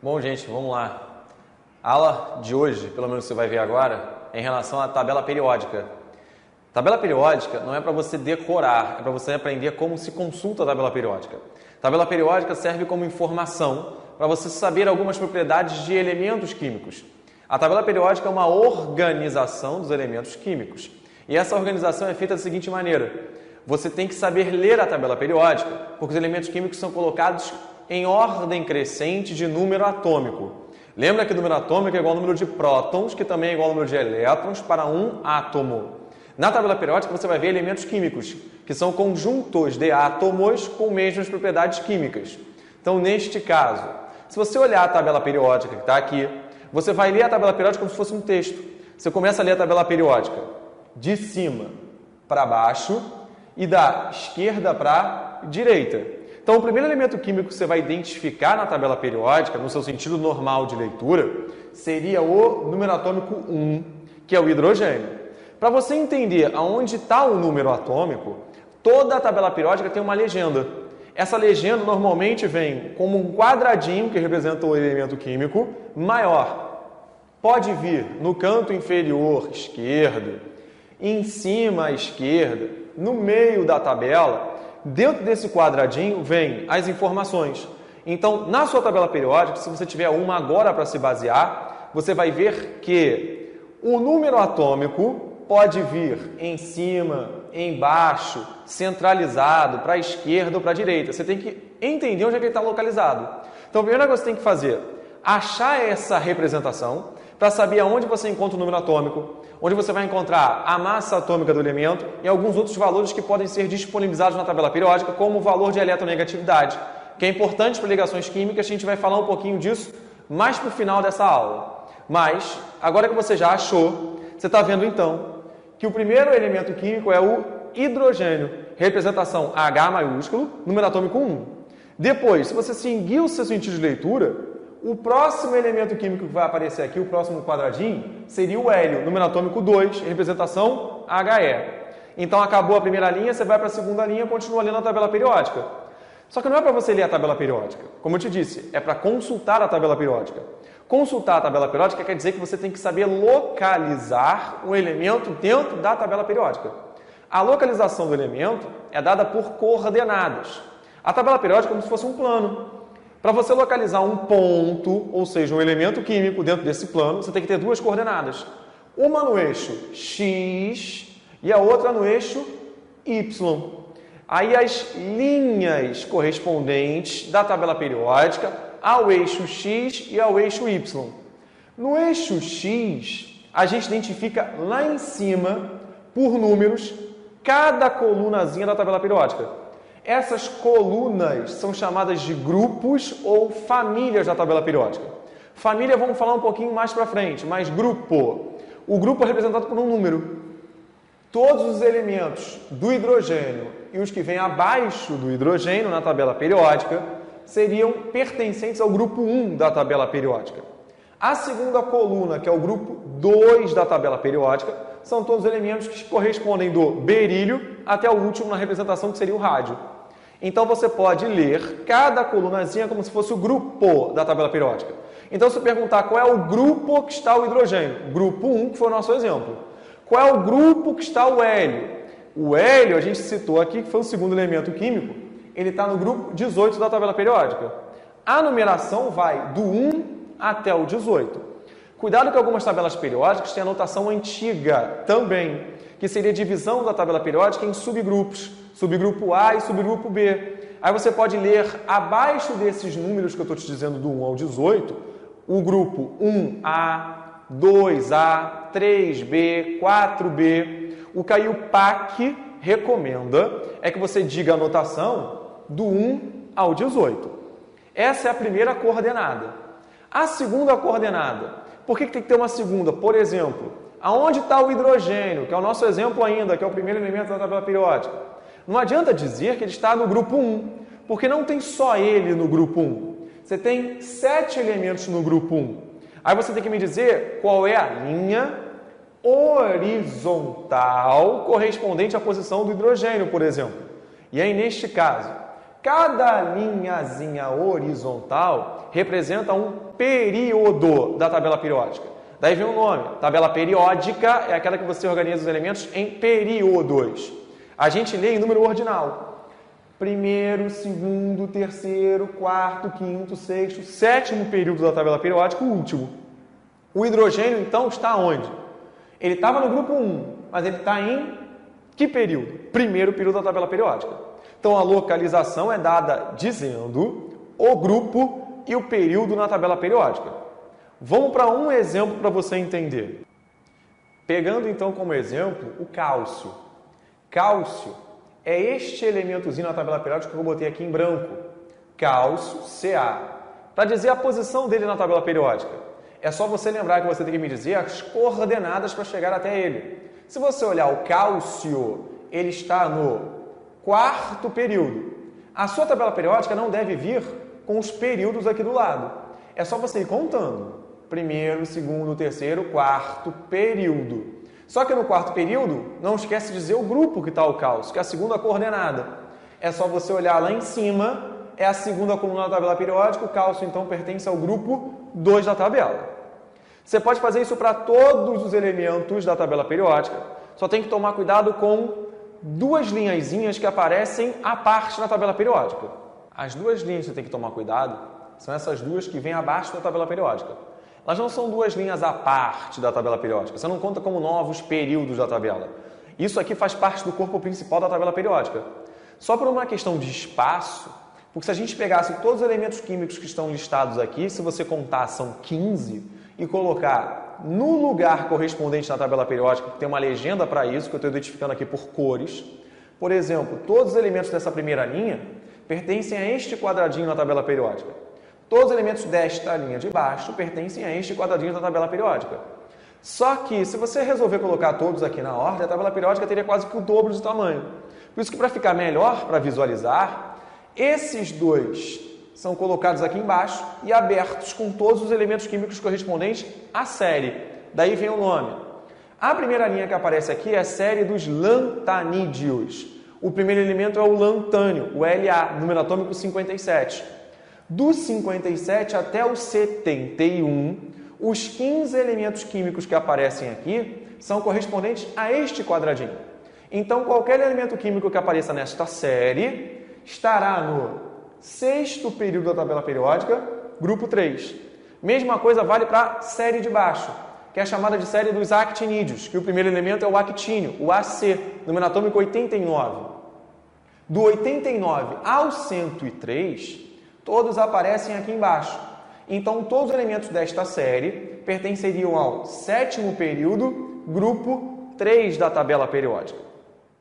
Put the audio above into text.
Bom, gente, vamos lá. A aula de hoje, pelo menos você vai ver agora, é em relação à tabela periódica. Tabela periódica não é para você decorar, é para você aprender como se consulta a tabela periódica. Tabela periódica serve como informação para você saber algumas propriedades de elementos químicos. A tabela periódica é uma organização dos elementos químicos. E essa organização é feita da seguinte maneira: você tem que saber ler a tabela periódica, porque os elementos químicos são colocados em ordem crescente de número atômico. Lembra que o número atômico é igual ao número de prótons, que também é igual ao número de elétrons para um átomo. Na tabela periódica você vai ver elementos químicos, que são conjuntos de átomos com mesmas propriedades químicas. Então, neste caso, se você olhar a tabela periódica que está aqui, você vai ler a tabela periódica como se fosse um texto. Você começa a ler a tabela periódica de cima para baixo e da esquerda para a direita. Então, o primeiro elemento químico que você vai identificar na tabela periódica, no seu sentido normal de leitura, seria o número atômico 1, que é o hidrogênio. Para você entender aonde está o número atômico, toda a tabela periódica tem uma legenda. Essa legenda normalmente vem como um quadradinho que representa o elemento químico maior. Pode vir no canto inferior esquerdo, em cima à esquerda, no meio da tabela. Dentro desse quadradinho vem as informações. Então, na sua tabela periódica, se você tiver uma agora para se basear, você vai ver que o número atômico pode vir em cima, embaixo, centralizado, para a esquerda ou para a direita. Você tem que entender onde é que ele está localizado. Então, a primeira coisa que você tem que fazer, achar essa representação para saber aonde você encontra o número atômico, onde você vai encontrar a massa atômica do elemento e alguns outros valores que podem ser disponibilizados na tabela periódica, como o valor de eletronegatividade, que é importante para ligações químicas. A gente vai falar um pouquinho disso mais para o final dessa aula. Mas, agora que você já achou, você está vendo então que o primeiro elemento químico é o hidrogênio, representação H maiúsculo, número atômico 1. Depois, se você seguir o seu sentido de leitura, o próximo elemento químico que vai aparecer aqui, o próximo quadradinho, seria o hélio, número atômico 2, representação He. Então, acabou a primeira linha, você vai para a segunda linha e continua lendo a tabela periódica. Só que não é para você ler a tabela periódica. Como eu te disse, é para consultar a tabela periódica. Consultar a tabela periódica quer dizer que você tem que saber localizar um elemento dentro da tabela periódica. A localização do elemento é dada por coordenadas. A tabela periódica é como se fosse um plano. Para você localizar um ponto, ou seja, um elemento químico dentro desse plano, você tem que ter duas coordenadas. Uma no eixo x e a outra no eixo y. Aí as linhas correspondentes da tabela periódica ao eixo x e ao eixo y. No eixo x, a gente identifica lá em cima, por números, cada colunazinha da tabela periódica. Essas colunas são chamadas de grupos ou famílias da tabela periódica. Família vamos falar um pouquinho mais para frente, mas grupo. O grupo é representado por um número. Todos os elementos do hidrogênio e os que vêm abaixo do hidrogênio na tabela periódica seriam pertencentes ao grupo 1 da tabela periódica. A segunda coluna, que é o grupo 2 da tabela periódica, são todos os elementos que correspondem do berílio até o último na representação, que seria o rádio. Então, você pode ler cada colunazinha como se fosse o grupo da tabela periódica. Então, se eu perguntar qual é o grupo que está o hidrogênio, grupo 1, que foi o nosso exemplo. Qual é o grupo que está o hélio? O hélio, a gente citou aqui, que foi o segundo elemento químico, ele está no grupo 18 da tabela periódica. A numeração vai do 1 até o 18. Cuidado que algumas tabelas periódicas têm a notação antiga também, que seria a divisão da tabela periódica em subgrupos, subgrupo A e subgrupo B. Aí você pode ler abaixo desses números que eu estou te dizendo do 1 ao 18, o grupo 1A, 2A, 3B, 4B. O Caio Pack recomenda é que você diga a notação do 1 ao 18. Essa é a primeira coordenada. A segunda coordenada. Por que tem que ter uma segunda? Por exemplo, aonde está o hidrogênio, que é o nosso exemplo ainda, que é o primeiro elemento da tabela periódica? Não adianta dizer que ele está no grupo 1, porque não tem só ele no grupo 1. Você tem 7 elementos no grupo 1. Aí você tem que me dizer qual é a linha horizontal correspondente à posição do hidrogênio, por exemplo. E aí, neste caso, Cada linhazinha horizontal representa um período da tabela periódica. Daí vem o nome. Tabela periódica é aquela que você organiza os elementos em períodos. A gente lê em número ordinal. Primeiro, segundo, terceiro, quarto, quinto, sexto, sétimo período da tabela periódica, o último. O hidrogênio, então, está onde? Ele estava no grupo 1, mas ele está em que período? Primeiro período da tabela periódica. Então, a localização é dada dizendo o grupo e o período na tabela periódica. Vamos para um exemplo para você entender. Pegando, então, como exemplo, o cálcio. Cálcio é este elementozinho na tabela periódica que eu botei aqui em branco. Cálcio, Ca. Para dizer a posição dele na tabela periódica, é só você lembrar que você tem que me dizer as coordenadas para chegar até ele. Se você olhar o cálcio, ele está no quarto período. A sua tabela periódica não deve vir com os períodos aqui do lado. É só você ir contando. Primeiro, segundo, terceiro, quarto período. Só que no quarto período, não esquece de dizer o grupo que está o cálcio, que é a segunda coordenada. É só você olhar lá em cima, é a segunda coluna da tabela periódica, o cálcio então pertence ao grupo 2 da tabela. Você pode fazer isso para todos os elementos da tabela periódica, só tem que tomar cuidado com duas linhazinhas que aparecem à parte na tabela periódica. As duas linhas que você tem que tomar cuidado são essas duas que vêm abaixo da tabela periódica. Elas não são duas linhas à parte da tabela periódica. Você não conta como novos períodos da tabela. Isso aqui faz parte do corpo principal da tabela periódica. Só por uma questão de espaço, porque se a gente pegasse todos os elementos químicos que estão listados aqui, se você contar são 15, e colocar no lugar correspondente na tabela periódica, que tem uma legenda para isso, que eu estou identificando aqui por cores. Por exemplo, todos os elementos dessa primeira linha pertencem a este quadradinho na tabela periódica. Todos os elementos desta linha de baixo pertencem a este quadradinho da tabela periódica. Só que, se você resolver colocar todos aqui na ordem, a tabela periódica teria quase que o dobro de tamanho. Por isso que, para ficar melhor para visualizar, esses dois são colocados aqui embaixo e abertos com todos os elementos químicos correspondentes à série. Daí vem o nome. A primeira linha que aparece aqui é a série dos lantanídeos. O primeiro elemento é o lantânio, o La, número atômico 57. Do 57 até o 71, os 15 elementos químicos que aparecem aqui são correspondentes a este quadradinho. Então, qualquer elemento químico que apareça nesta série estará no sexto período da tabela periódica, grupo 3. Mesma coisa vale para a série de baixo, que é a chamada de série dos actinídeos, que o primeiro elemento é o actínio, o AC, número atômico 89. Do 89 ao 103, todos aparecem aqui embaixo. Então, todos os elementos desta série pertenceriam ao sétimo período, grupo 3 da tabela periódica.